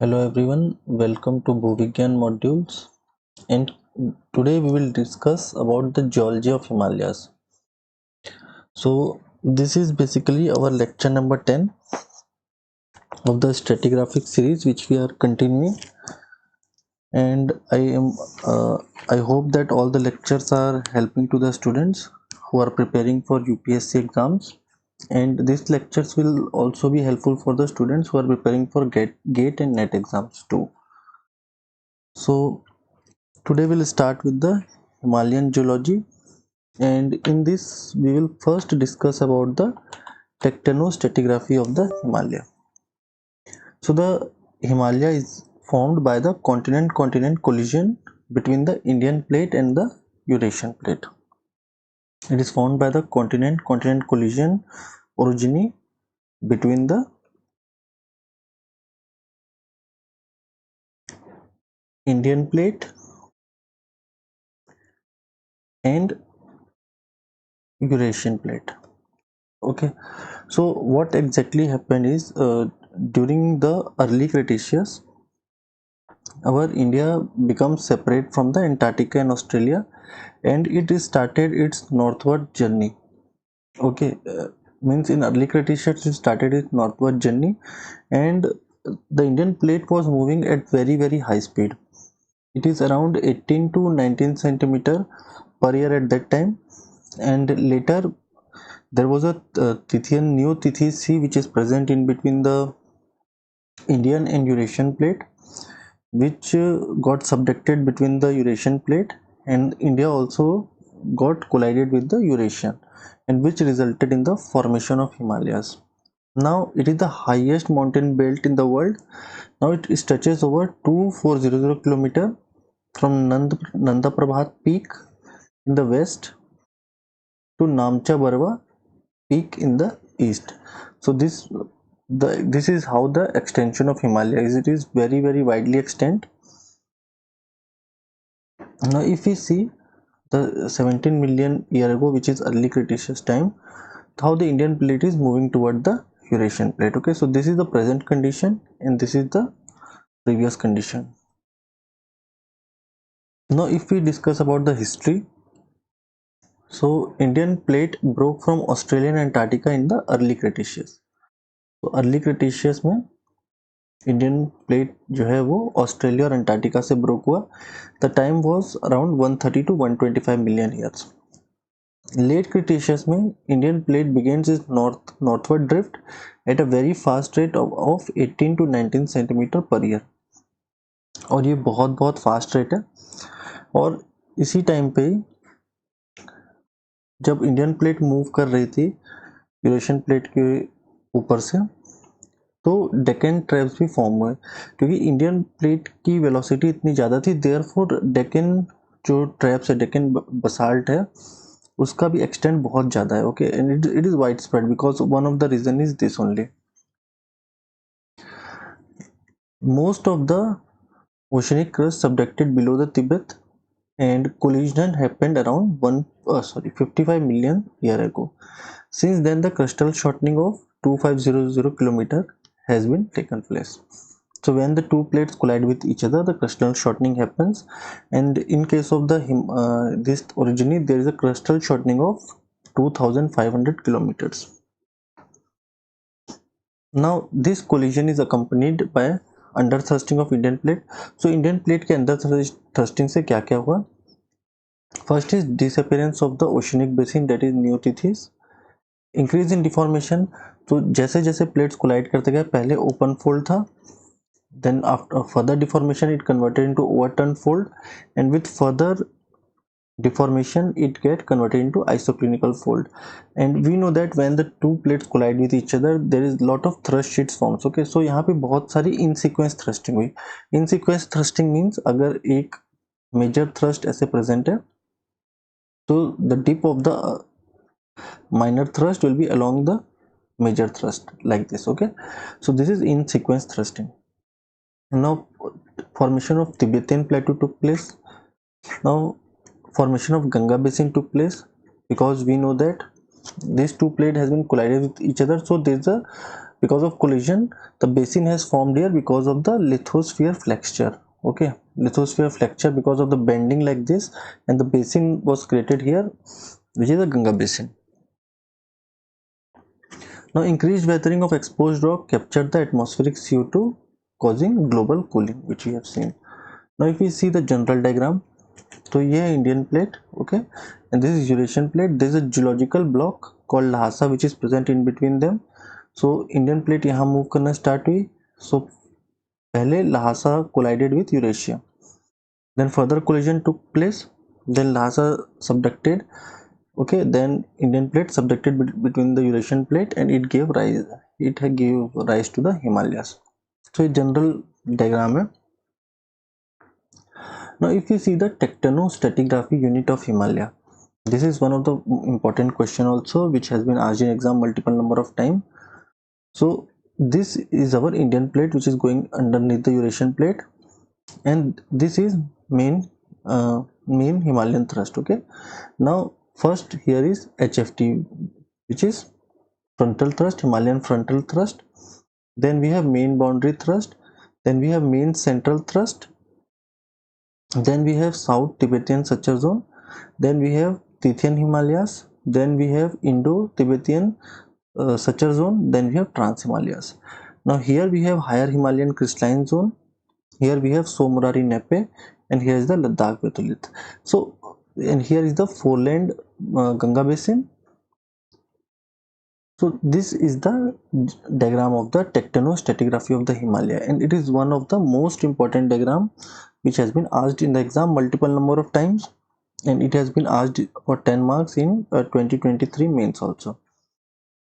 Hello everyone, welcome to Bhuvigyan modules, and today we will discuss about the geology of Himalayas. So this is basically our lecture number 10 of the stratigraphic series which we are continuing, and I hope that all the lectures are helping to the students who are preparing for UPSC exams, and these lectures will also be helpful for the students who are preparing for GATE and NET exams too. So today we'll start with the Himalayan geology, and in this we will first discuss about the tectonostratigraphy of the Himalaya. So the Himalaya is formed by the continent-continent collision between the Indian plate and the Eurasian plate. It is formed by the continent-continent collision orogeny between the Indian plate and Eurasian plate. Okay, so what exactly happened is during the early Cretaceous, our India becomes separate from the Antarctica and Australia, and it started its northward journey. Okay, means in early Cretaceous it started its northward journey, and the Indian plate was moving at very high speed. It is around 18 to 19 centimeter per year at that time, and later there was a Tithian Neo Tithys Sea which is present in between the Indian and Eurasian plate, which got subducted between the Eurasian plate, and India also got collided with the Eurasian, and which resulted in the formation of Himalayas. Now it is the highest mountain belt in the world. Now it stretches over 2400 km from Nanda Prabhat peak in the west to Namcha Barwa peak in the east. So this is how the extension of Himalaya is. It is very widely extend. Now if we see the 17 million year ago, which is early Cretaceous time, how the Indian plate is moving toward the Eurasian plate. Okay, so this is the present condition and this is the previous condition. Now if we discuss about the history, so Indian plate broke from Australian Antarctica in the early Cretaceous. तो early Cretaceous में Indian plate जो है वो Australia और Antarctica से broke हुआ. The time was around 130 to 125 million years. Late Cretaceous में Indian plate begins is northward drift at a very fast rate of 18 to 19 centimetre per year, और ये बहुत फास्ट रेट है. और इसी टाइम पे जब इंडियन प्लेट मूव कर रही थी यूरेशियन प्लेट के ऊपर से, तो डेक्कन ट्रैप्स भी फॉर्म हुए, क्योंकि इंडियन प्लेट की वेलोसिटी इतनी ज़्यादा थी. देयरफॉर डेक्कन जो ट्रैप्स है, डेक्कन बसाल्ट है, उसका भी एक्सटेंड बहुत ज़्यादा है. Okay, and it is wide spread because one of the reason is this only. Most of the oceanic crust subducted below the Tibet, and collision happened around 55 million year ago. Since then, the crustal shortening of 2500 km has been taken place. So when the two plates collide with each other, the crustal shortening happens, and in case of the this orogeny, there is a crustal shortening of 2500 kilometers. Now this collision is accompanied by under thrusting of Indian plate. So Indian plate के अंदर thrusting से क्या क्या हुआ? First is disappearance of the oceanic basin, that is new Tethys. Increase in deformation, तो जैसे जैसे plates collide करते गए, पहले ओपन फोल्ड था, then after further deformation it converted into overturned fold, and with further deformation it get converted into isoclinical fold. And we know that when the two plates collide with each other, there is lot of thrust sheets forms. Okay, so यहाँ पे बहुत सारी in sequence thrusting हुई. In sequence thrusting means अगर एक major thrust ऐसे present है, तो the tip of the minor thrust will be along the major thrust like this. Okay, so this is in sequence thrusting. Now formation of Tibetan plateau took place. Now formation of Ganga basin took place, because we know that these two plates has been collided with each other, so there is a because of collision the basin has formed here because of the lithosphere flexure. Okay, lithosphere flexure because of the bending like this, and the basin was created here, which is the Ganga basin. Now increased weathering of exposed rock captured the atmospheric CO2 causing global cooling, which we have seen. Now if we see the general diagram, so ये है Indian plate, okay, and this is Eurasian plate. There is a geological block called Lhasa which is present in between them. So Indian plate यहाँ move करना start हुई. So पहले Lhasa collided with Eurasia. Then further collision took place. Then Lhasa subducted. Okay, then Indian plate subducted between the Eurasian plate, and it gave rise. It gave rise to the Himalayas. So a general diagram है. Now if you see the tectonostratigraphy unit of Himalaya, this is one of the important question also which has been asked in exam multiple number of time. So this is our Indian plate which is going underneath the Eurasian plate, and this is main Himalayan thrust. Okay, now first here is HFT, which is frontal thrust, Himalayan frontal thrust. Then we have main boundary thrust, then we have main central thrust, then we have South Tibetan Suture Zone, then we have Tithian Himalayas, then we have Indo-Tibetan Suture Zone, then we have Trans Himalayas. Now here we have higher Himalayan crystalline zone, here we have Somorari Nepe, and here is the Ladakh Batholith. So, and here is the foreland Ganga basin. So this is the diagram of the tectonostratigraphy of the Himalaya, and it is one of the most important diagram which has been asked in the exam multiple number of times, and it has been asked for 10 marks in 2023 mains also.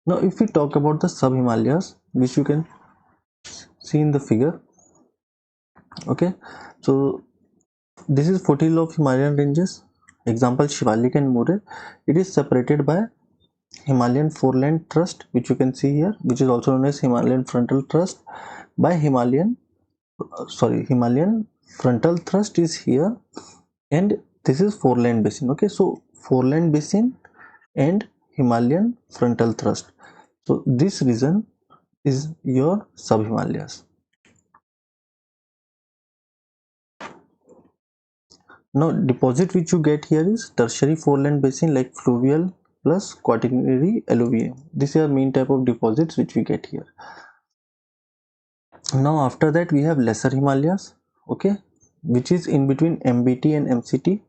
Now if we talk about the sub Himalayas, which you can see in the figure, okay, so this is foothill of Himalayan ranges, example Shivalik and Muray. It is separated by Himalayan foreland thrust, which you can see here, which is also known as Himalayan frontal thrust, by Himalayan frontal thrust is here, and this is foreland basin. Okay, so foreland basin and Himalayan frontal thrust, so this region is your sub Himalayas. Now deposit which you get here is tertiary foreland basin like fluvial plus quaternary alluvium. These are main type of deposits which we get here. Now after that we have lesser Himalayas, okay, which is in between MBT and MCT.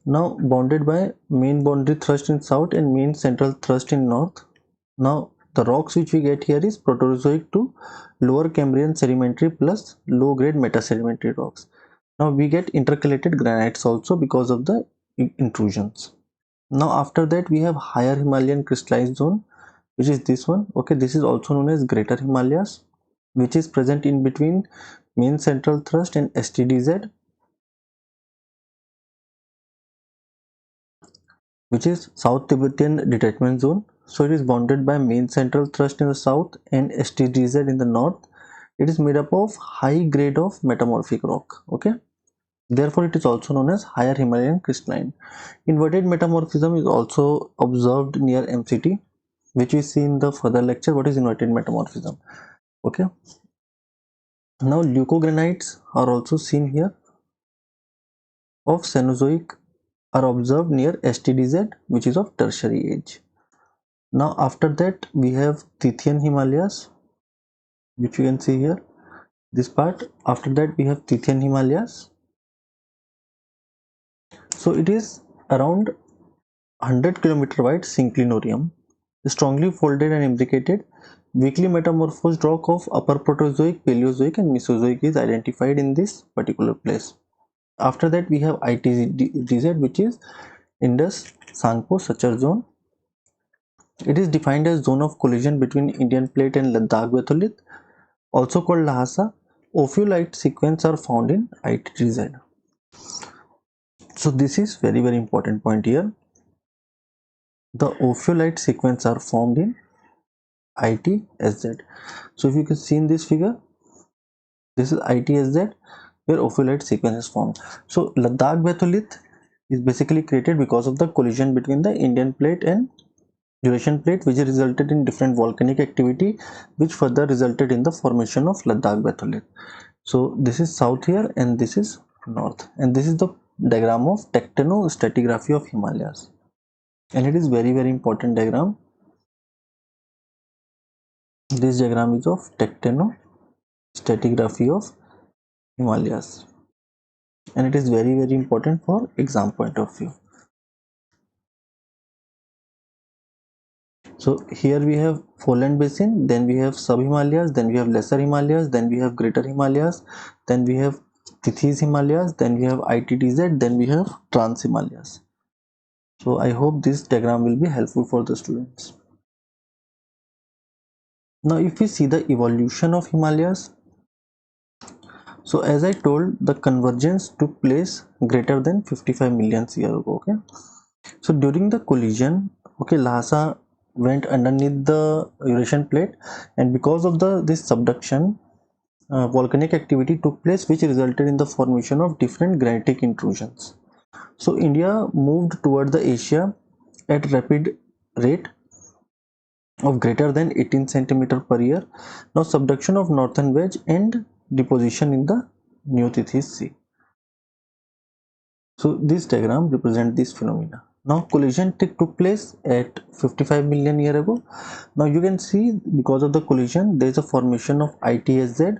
Now bounded by main boundary thrust in south and main central thrust in north. Now the rocks which we get here is Proterozoic to lower Cambrian sedimentary plus low grade metasedimentary rocks. Now we get intercalated granites also because of the intrusions. Now after that we have higher Himalayan crystallized zone, which is this one. Okay, this is also known as Greater Himalayas, which is present in between main central thrust and STDZ, which is South Tibetan Detachment Zone. So it is bounded by main central thrust in the south and STDZ in the north. It is made up of high grade of metamorphic rock. Okay, therefore it is also known as higher Himalayan crystalline. Inverted metamorphism is also observed near MCT, which we see in the further lecture. What is inverted metamorphism? Okay, now leucogranites are also seen here of Cenozoic are observed near STDZ, which is of tertiary age. Now after that we have Tithian Himalayas, which you can see here, this part. After that we have Tithian Himalayas. So it is around 100 km wide synclinorium, strongly folded and imbricated, weakly metamorphosed rock of upper Proterozoic, Paleozoic and Mesozoic is identified in this particular place. After that we have ITDZ, which is Indus Sangpo Suture Zone. It is defined as zone of collision between Indian plate and Ladakh batholith, also called Lhasa. Ophiolite sequence are found in ITDZ. So this is very important point here. The ophiolite sequence are formed in ITSZ. So if you can see in this figure, this is ITSZ where ophiolite sequence is formed. So Ladakh batholith is basically created because of the collision between the Indian plate and Eurasian plate, which resulted in different volcanic activity, which further resulted in the formation of Ladakh batholith. So this is south here and this is north, and this is the diagram of tectonostratigraphy of Himalayas, and it is very important diagram. This diagram is of tectonostratigraphy of Himalayas, and it is very important for exam point of view. So here we have foreland basin, then we have sub-Himalayas, then we have lesser Himalayas, then we have greater Himalayas, then we have Tethys Himalayas, then we have ITTZ, then we have Trans Himalayas. So I hope this diagram will be helpful for the students. Now if we see the evolution of Himalayas, so as I told, the convergence took place greater than 55 million years ago. Okay, so during the collision, okay, Lhasa went underneath the Eurasian plate, and because of this subduction, volcanic activity took place, which resulted in the formation of different granitic intrusions. So India moved toward the Asia at rapid rate of greater than 18 centimeter per year. Now subduction of northern wedge and deposition in the New Tethys Sea. So this diagram represents this phenomena. Now collision took place at 55 million year ago. Now you can see because of the collision there is a formation of ITSZ,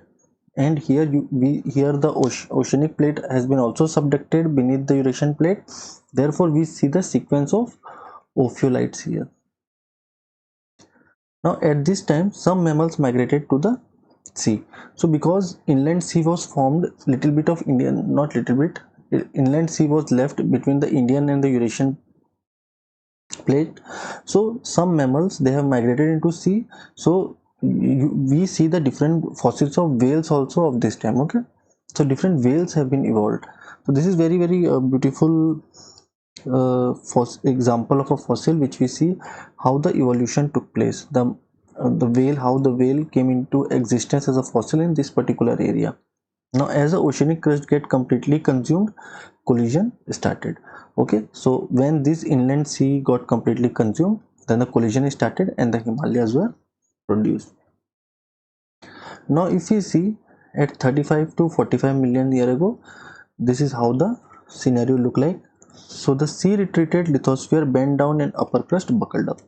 and here the oceanic plate has been also subducted beneath the Eurasian plate. Therefore we see the sequence of ophiolites here. Now at this time some mammals migrated to the sea. So because inland sea was formed, little bit of Indian, not little bit, inland sea was left between the Indian and the Eurasian plate. So some mammals, they have migrated into sea. So we see the different fossils of whales also of this time. Okay, so different whales have been evolved. So this is very beautiful example of a fossil, which we see how the evolution took place, the whale, how the whale came into existence as a fossil in this particular area. Now as the oceanic crust get completely consumed, collision started. Okay, so when this inland sea got completely consumed, then the collision started and the Himalayas were produced. Now if we see at 35 to 45 million year ago, this is how the scenario look like. So the sea retreated, lithosphere bent down and upper crust buckled up.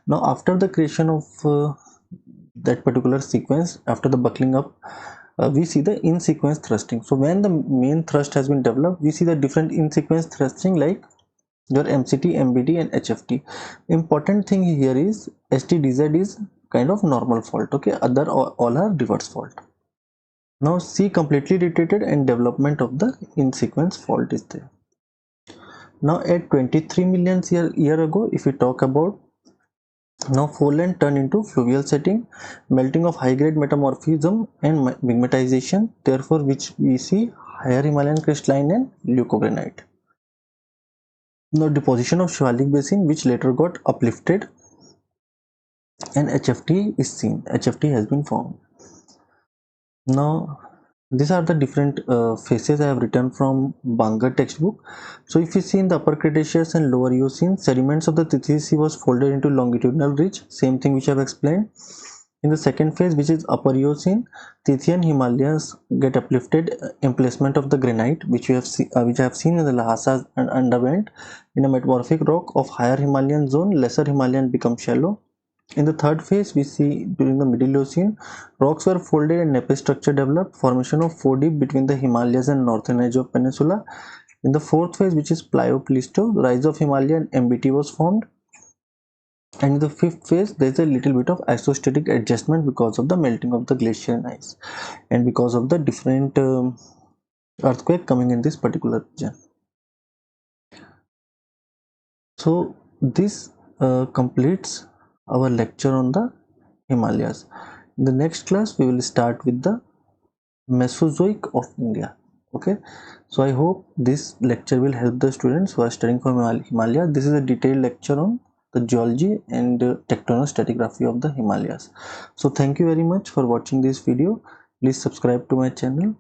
Now after the creation of that particular sequence, after the buckling up, we see the in sequence thrusting. So when the main thrust has been developed, we see the different in sequence thrusting like your MCT, MBD and HFT. Important thing here is STDZ is kind of normal fault. Okay, other all are reverse fault. Now C completely retreated and development of the in sequence fault is there. Now at 23 million year ago, if we talk about, now foreland turned into fluvial setting, melting of high grade metamorphism and pigmentization, therefore which we see higher Himalayan crystalline and leucogranite. Now deposition of Shivalik basin, which later got uplifted, and HFT is seen. HFT has been formed. Now these are the different phases I have written from Banger textbook. So if you see in the upper Cretaceous and lower Eocene, sediments of the Tethys Sea was folded into longitudinal ridge, same thing which I have explained. In the second phase, which is upper Eocene, Tethyan Himalayas get uplifted, emplacement of the granite, which I have seen in the Lhasa and underwent in a metamorphic rock of higher Himalayan zone, lesser Himalayan become shallow. In the third phase, we see during the Middle Eocene, rocks were folded and nappe structure developed, formation of 4D between the Himalayas and northern edge of peninsula. In the fourth phase, which is Plio-Pleistocene, rise of Himalaya and MBT was formed. And in the fifth phase, there is a little bit of isostatic adjustment because of the melting of the glacier and ice, and because of the different earthquake coming in this particular region. So this completes our lecture on the Himalayas. In the next class, we will start with the Mesozoic of India. Okay, so I hope this lecture will help the students who are studying for Himalaya. This is a detailed lecture on the geology and tectonostratigraphy of the Himalayas. So thank you very much for watching this video. Please subscribe to my channel